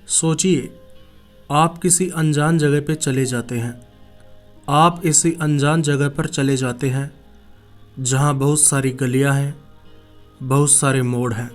सोचिए, आप किसी अनजान जगह पे चले जाते हैं। आप इसी अनजान जगह पर चले जाते हैं जहाँ बहुत सारी गलियाँ हैं, बहुत सारे मोड़ हैं।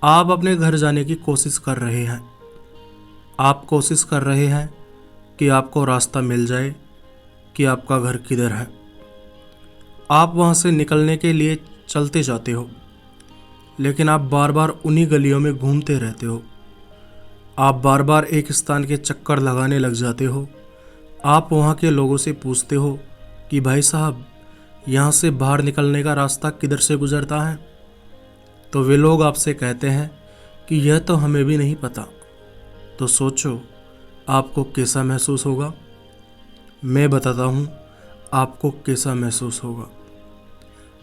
आप अपने घर जाने की कोशिश कर रहे हैं। आप कोशिश कर रहे हैं कि आपको रास्ता मिल जाए कि आपका घर किधर है। आप वहाँ से निकलने के लिए चलते जाते हो, लेकिन आप बार बार उन्हीं गलियों में घूमते रहते हो। आप बार बार एक स्थान के चक्कर लगाने लग जाते हो। आप वहाँ के लोगों से पूछते हो कि भाई साहब, यहाँ से बाहर निकलने का रास्ता किधर से गुजरता है। तो वे लोग आपसे कहते हैं कि यह तो हमें भी नहीं पता। तो सोचो, आपको कैसा महसूस होगा। मैं बताता हूँ आपको कैसा महसूस होगा।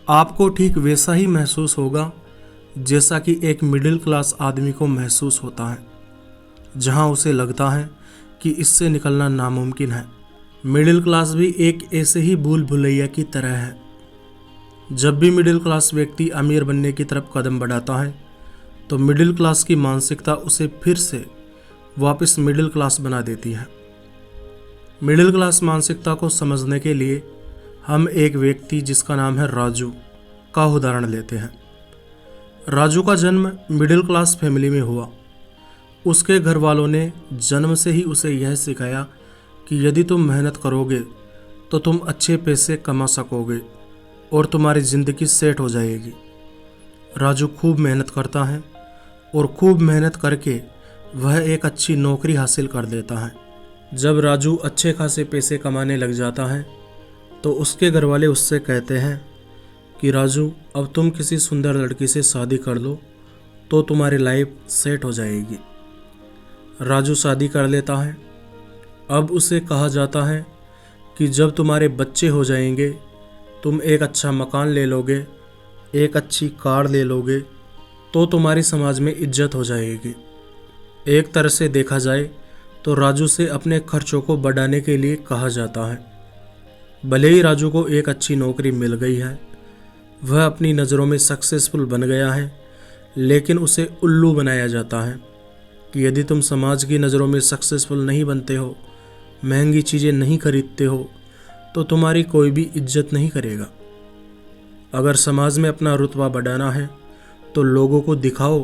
आपको ठीक वैसा ही महसूस होगा जैसा कि एक मिडिल क्लास आदमी को महसूस होता है, जहाँ उसे लगता है कि इससे निकलना नामुमकिन है। मिडिल क्लास भी एक ऐसे ही भूल भुलैया की तरह है। जब भी मिडिल क्लास व्यक्ति अमीर बनने की तरफ कदम बढ़ाता है तो मिडिल क्लास की मानसिकता उसे फिर से वापस मिडिल क्लास बना देती है। मिडिल क्लास मानसिकता को समझने के लिए हम एक व्यक्ति जिसका नाम है राजू का उदाहरण लेते हैं। राजू का जन्म मिडिल क्लास फैमिली में हुआ। उसके घर वालों ने जन्म से ही उसे यह सिखाया कि यदि तुम मेहनत करोगे तो तुम अच्छे पैसे कमा सकोगे और तुम्हारी ज़िंदगी सेट हो जाएगी। राजू खूब मेहनत करता है और खूब मेहनत करके वह एक अच्छी नौकरी हासिल कर लेता है। जब राजू अच्छे खासे पैसे कमाने लग जाता है तो उसके घर वाले उससे कहते हैं कि राजू, अब तुम किसी सुंदर लड़की से शादी कर लो तो तुम्हारी लाइफ सेट हो जाएगी। राजू शादी कर लेता है। अब उसे कहा जाता है कि जब तुम्हारे बच्चे हो जाएंगे, तुम एक अच्छा मकान ले लोगे, एक अच्छी कार ले लोगे, तो तुम्हारी समाज में इज्जत हो जाएगी। एक तरह से देखा जाए तो राजू से अपने खर्चों को बढ़ाने के लिए कहा जाता है। भले ही राजू को एक अच्छी नौकरी मिल गई है, वह अपनी नज़रों में सक्सेसफुल बन गया है, लेकिन उसे उल्लू बनाया जाता है कि यदि तुम समाज की नज़रों में सक्सेसफुल नहीं बनते हो, महंगी चीज़ें नहीं खरीदते हो, तो तुम्हारी कोई भी इज्जत नहीं करेगा। अगर समाज में अपना रुतबा बढ़ाना है तो लोगों को दिखाओ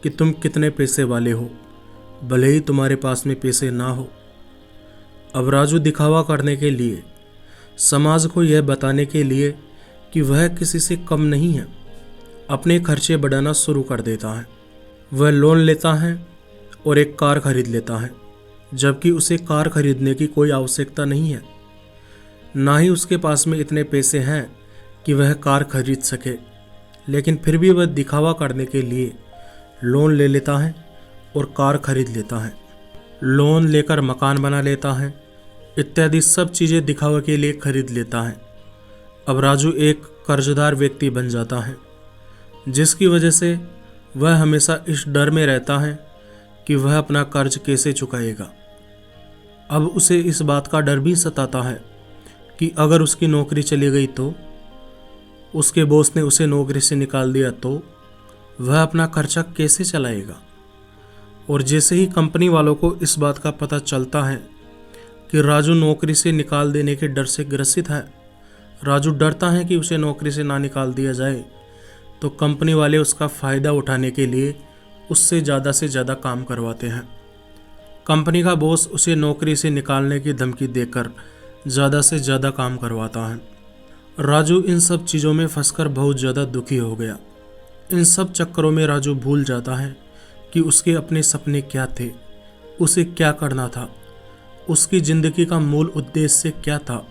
कि तुम कितने पैसे वाले हो, भले ही तुम्हारे पास में पैसे ना हो। अब राजू दिखावा करने के लिए, समाज को यह बताने के लिए कि वह किसी से कम नहीं है, अपने खर्चे बढ़ाना शुरू कर देता है। वह लोन लेता है और एक कार खरीद लेता है, जबकि उसे कार खरीदने की कोई आवश्यकता नहीं है। ना ही उसके पास में इतने पैसे हैं कि वह कार खरीद सके, लेकिन फिर भी वह दिखावा करने के लिए लोन ले लेता है और कार खरीद लेता है। लोन लेकर मकान बना लेता है, इत्यादि सब चीज़ें दिखावे के लिए खरीद लेता है। अब राजू एक कर्जदार व्यक्ति बन जाता है, जिसकी वजह से वह हमेशा इस डर में रहता है कि वह अपना कर्ज कैसे चुकाएगा। अब उसे इस बात का डर भी सताता है कि अगर उसकी नौकरी चली गई तो, उसके बॉस ने उसे नौकरी से निकाल दिया तो वह अपना खर्चा कैसे चलाएगा। और जैसे ही कंपनी वालों को इस बात का पता चलता है कि राजू नौकरी से निकाल देने के डर से ग्रसित है, राजू डरता है कि उसे नौकरी से ना निकाल दिया जाए, तो कंपनी वाले उसका फ़ायदा उठाने के लिए उससे ज़्यादा से ज़्यादा काम करवाते हैं। कंपनी का बॉस उसे नौकरी से निकालने की धमकी देकर ज़्यादा से ज़्यादा काम करवाता है। राजू इन सब चीज़ों में फंसकर बहुत ज़्यादा दुखी हो गया। इन सब चक्करों में राजू भूल जाता है कि उसके अपने सपने क्या थे, उसे क्या करना था, उसकी ज़िंदगी का मूल उद्देश्य क्या था।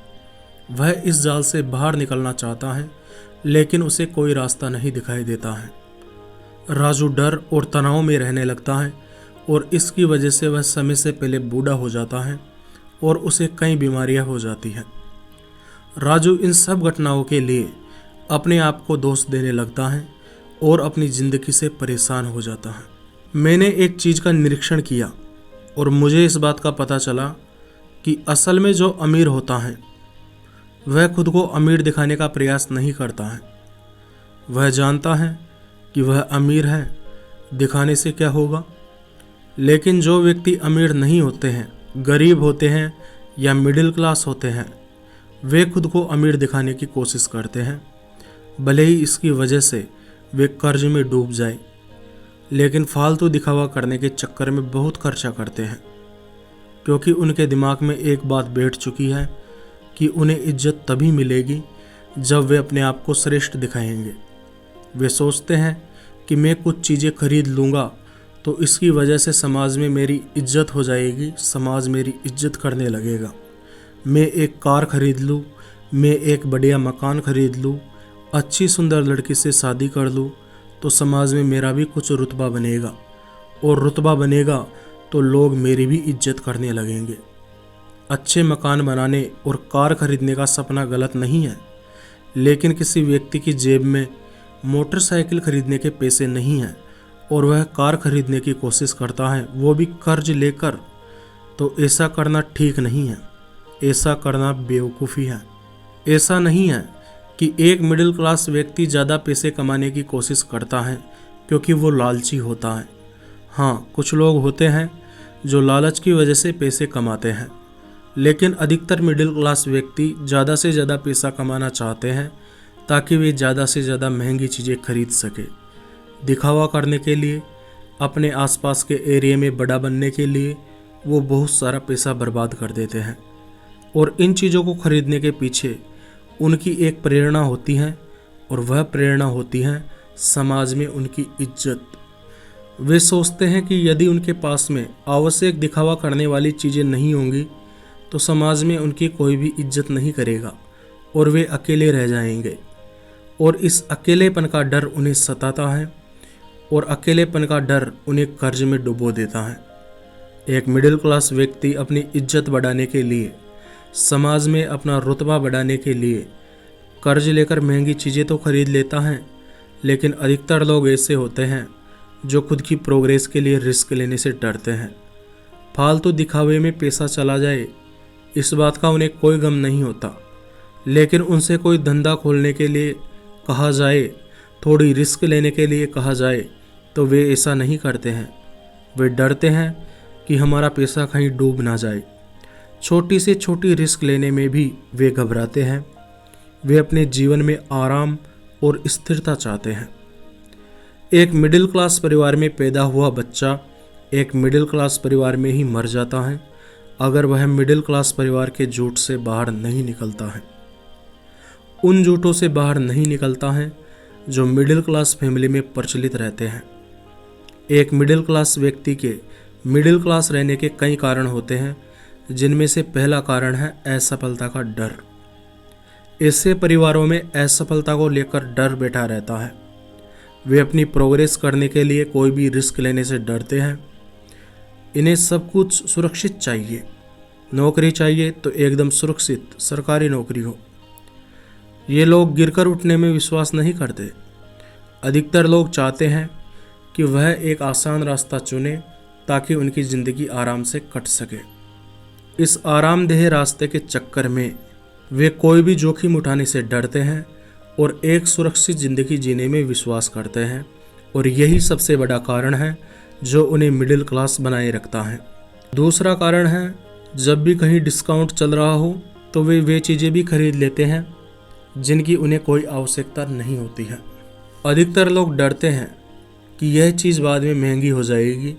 वह इस जाल से बाहर निकलना चाहता है, लेकिन उसे कोई रास्ता नहीं दिखाई देता है। राजू डर और तनाव में रहने लगता है और इसकी वजह से वह समय से पहले बूढ़ा हो जाता है और उसे कई बीमारियां हो जाती हैं। राजू इन सब घटनाओं के लिए अपने आप को दोष देने लगता है और अपनी ज़िंदगी से परेशान हो जाता है। मैंने एक चीज़ का निरीक्षण किया और मुझे इस बात का पता चला कि असल में जो अमीर होता है वह खुद को अमीर दिखाने का प्रयास नहीं करता है। वह जानता है कि वह अमीर है, दिखाने से क्या होगा, लेकिन जो व्यक्ति अमीर नहीं होते हैं, गरीब होते हैं या मिडिल क्लास होते हैं, वे खुद को अमीर दिखाने की कोशिश करते हैं, भले ही इसकी वजह से वे कर्ज में डूब जाए, लेकिन फालतू दिखावा करने के चक्कर में बहुत खर्चा करते हैं, क्योंकि उनके दिमाग में एक बात बैठ चुकी है कि उन्हें इज्जत तभी मिलेगी जब वे अपने आप को श्रेष्ठ दिखाएंगे। वे सोचते हैं कि मैं कुछ चीज़ें खरीद लूँगा तो इसकी वजह से समाज में मेरी इज्जत हो जाएगी, समाज मेरी इज्जत करने लगेगा। मैं एक कार खरीद लूँ, मैं एक बढ़िया मकान खरीद लूँ, अच्छी सुंदर लड़की से शादी कर लूँ तो समाज में मेरा भी कुछ रुतबा बनेगा, और रुतबा बनेगा तो लोग मेरी भी इज्जत करने लगेंगे। अच्छे मकान बनाने और कार खरीदने का सपना गलत नहीं है, लेकिन किसी व्यक्ति की जेब में मोटरसाइकिल खरीदने के पैसे नहीं हैं और वह कार खरीदने की कोशिश करता है, वो भी कर्ज लेकर, तो ऐसा करना ठीक नहीं है, ऐसा करना बेवकूफ़ी है। ऐसा नहीं है कि एक मिडिल क्लास व्यक्ति ज़्यादा पैसे कमाने की कोशिश करता है क्योंकि वो लालची होता है। हाँ, कुछ लोग होते हैं जो लालच की वजह से पैसे कमाते हैं, लेकिन अधिकतर मिडिल क्लास व्यक्ति ज़्यादा से ज़्यादा पैसा कमाना चाहते हैं ताकि वे ज़्यादा से ज़्यादा महंगी चीज़ें खरीद सके। दिखावा करने के लिए, अपने आसपास के एरिया में बड़ा बनने के लिए वो बहुत सारा पैसा बर्बाद कर देते हैं, और इन चीज़ों को खरीदने के पीछे उनकी एक प्रेरणा होती है, और वह प्रेरणा होती है समाज में उनकी इज्जत। वे सोचते हैं कि यदि उनके पास में आवश्यक दिखावा करने वाली चीज़ें नहीं होंगी तो समाज में उनकी कोई भी इज्जत नहीं करेगा और वे अकेले रह जाएंगे, और इस अकेलेपन का डर उन्हें सताता है, और अकेलेपन का डर उन्हें कर्ज में डुबो देता है। एक मिडिल क्लास व्यक्ति अपनी इज्जत बढ़ाने के लिए, समाज में अपना रुतबा बढ़ाने के लिए कर्ज लेकर महंगी चीज़ें तो खरीद लेता है, लेकिन अधिकतर लोग ऐसे होते हैं जो खुद की प्रोग्रेस के लिए रिस्क लेने से डरते हैं। फालतू दिखावे में पैसा चला जाए, इस बात का उन्हें कोई गम नहीं होता, लेकिन उनसे कोई धंधा खोलने के लिए कहा जाए, थोड़ी रिस्क लेने के लिए कहा जाए, तो वे ऐसा नहीं करते हैं। वे डरते हैं कि हमारा पैसा कहीं डूब ना जाए। छोटी से छोटी रिस्क लेने में भी वे घबराते हैं। वे अपने जीवन में आराम और स्थिरता चाहते हैं। एक मिडिल क्लास परिवार में पैदा हुआ बच्चा एक मिडिल क्लास परिवार में ही मर जाता है अगर वह मिडिल क्लास परिवार के झूठ से बाहर नहीं निकलता है। उन झूठों से बाहर नहीं निकलता है जो मिडिल क्लास फैमिली में प्रचलित रहते हैं। एक मिडिल क्लास व्यक्ति के मिडिल क्लास रहने के कई कारण होते हैं, जिनमें से पहला कारण है असफलता का डर। ऐसे परिवारों में असफलता को लेकर डर बैठा रहता है। वे अपनी प्रोग्रेस करने के लिए कोई भी रिस्क लेने से डरते हैं। इन्हें सब कुछ सुरक्षित चाहिए। नौकरी चाहिए तो एकदम सुरक्षित सरकारी नौकरी हो। ये लोग गिरकर उठने में विश्वास नहीं करते। अधिकतर लोग चाहते हैं कि वह एक आसान रास्ता चुने ताकि उनकी ज़िंदगी आराम से कट सके। इस आरामदेह रास्ते के चक्कर में वे कोई भी जोखिम उठाने से डरते हैं और एक सुरक्षित ज़िंदगी जीने में विश्वास करते हैं, और यही सबसे बड़ा कारण है जो उन्हें मिडिल क्लास बनाए रखता है। दूसरा कारण है, जब भी कहीं डिस्काउंट चल रहा हो तो वे चीज़ें भी खरीद लेते हैं जिनकी उन्हें कोई आवश्यकता नहीं होती है। अधिकतर लोग डरते हैं कि यह चीज़ बाद में महंगी हो जाएगी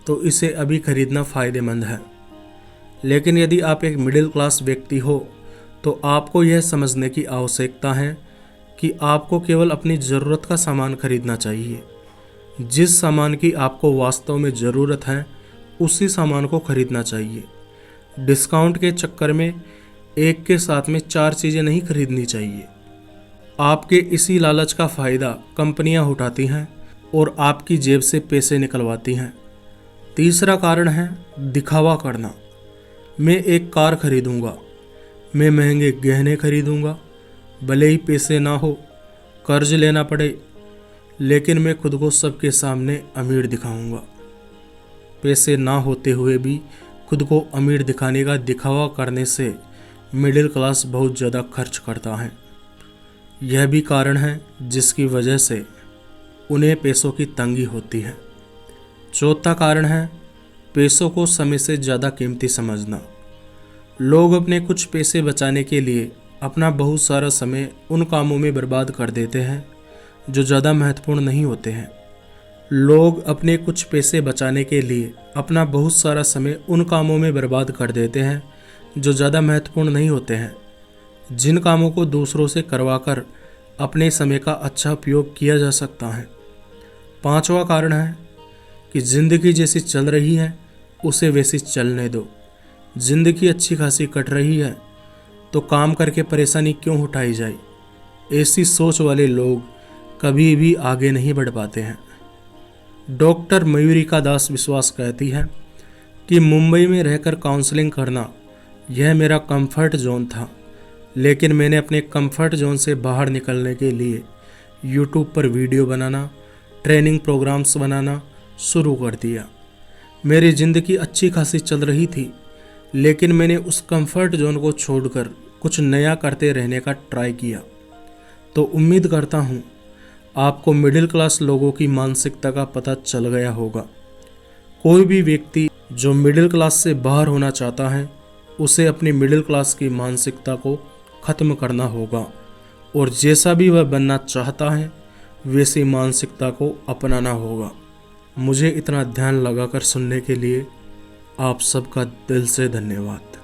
तो इसे अभी खरीदना फ़ायदेमंद है। लेकिन यदि आप एक मिडिल क्लास व्यक्ति हो तो आपको यह समझने की आवश्यकता है कि आपको केवल अपनी ज़रूरत का सामान खरीदना चाहिए। जिस सामान की आपको वास्तव में ज़रूरत है उसी सामान को खरीदना चाहिए। डिस्काउंट के चक्कर में एक के साथ में 4 चीज़ें नहीं खरीदनी चाहिए। आपके इसी लालच का फ़ायदा कंपनियां उठाती हैं और आपकी जेब से पैसे निकलवाती हैं। तीसरा कारण है दिखावा करना। मैं एक कार खरीदूंगा, मैं महंगे गहने खरीदूंगा, भले ही पैसे ना हो, कर्ज लेना पड़े, लेकिन मैं खुद को सबके सामने अमीर दिखाऊंगा। पैसे ना होते हुए भी खुद को अमीर दिखाने का दिखावा करने से मिडिल क्लास बहुत ज़्यादा खर्च करता है। यह भी कारण है जिसकी वजह से उन्हें पैसों की तंगी होती है। चौथा कारण है पैसों को समय से ज़्यादा कीमती समझना। लोग अपने कुछ पैसे बचाने के लिए अपना बहुत सारा समय उन कामों में बर्बाद कर देते हैं जो ज़्यादा महत्वपूर्ण नहीं होते हैं। लोग अपने कुछ पैसे बचाने के लिए अपना बहुत सारा समय उन कामों में बर्बाद कर देते हैं जो ज़्यादा महत्वपूर्ण नहीं होते हैं, जिन कामों को दूसरों से करवाकर अपने समय का अच्छा उपयोग किया जा सकता है। पांचवा कारण है कि ज़िंदगी जैसी चल रही है उसे वैसी चलने दो। ज़िंदगी अच्छी खासी कट रही है तो काम करके परेशानी क्यों उठाई जाए। ऐसी सोच वाले लोग कभी भी आगे नहीं बढ़ पाते हैं। डॉक्टर मयूरिका दास विश्वास कहती है कि मुंबई में रहकर काउंसलिंग करना यह मेरा कंफर्ट जोन था, लेकिन मैंने अपने कंफर्ट जोन से बाहर निकलने के लिए यूट्यूब पर वीडियो बनाना, ट्रेनिंग प्रोग्राम्स बनाना शुरू कर दिया। मेरी ज़िंदगी अच्छी खासी चल रही थी, लेकिन मैंने उस कंफर्ट जोन को छोड़कर कुछ नया करते रहने का ट्राई किया। तो उम्मीद करता हूँ आपको मिडिल क्लास लोगों की मानसिकता का पता चल गया होगा। कोई भी व्यक्ति जो मिडिल क्लास से बाहर होना चाहता है उसे अपनी मिडिल क्लास की मानसिकता को ख़त्म करना होगा और जैसा भी वह बनना चाहता है वैसी मानसिकता को अपनाना होगा। मुझे इतना ध्यान लगाकर सुनने के लिए आप सबका दिल से धन्यवाद।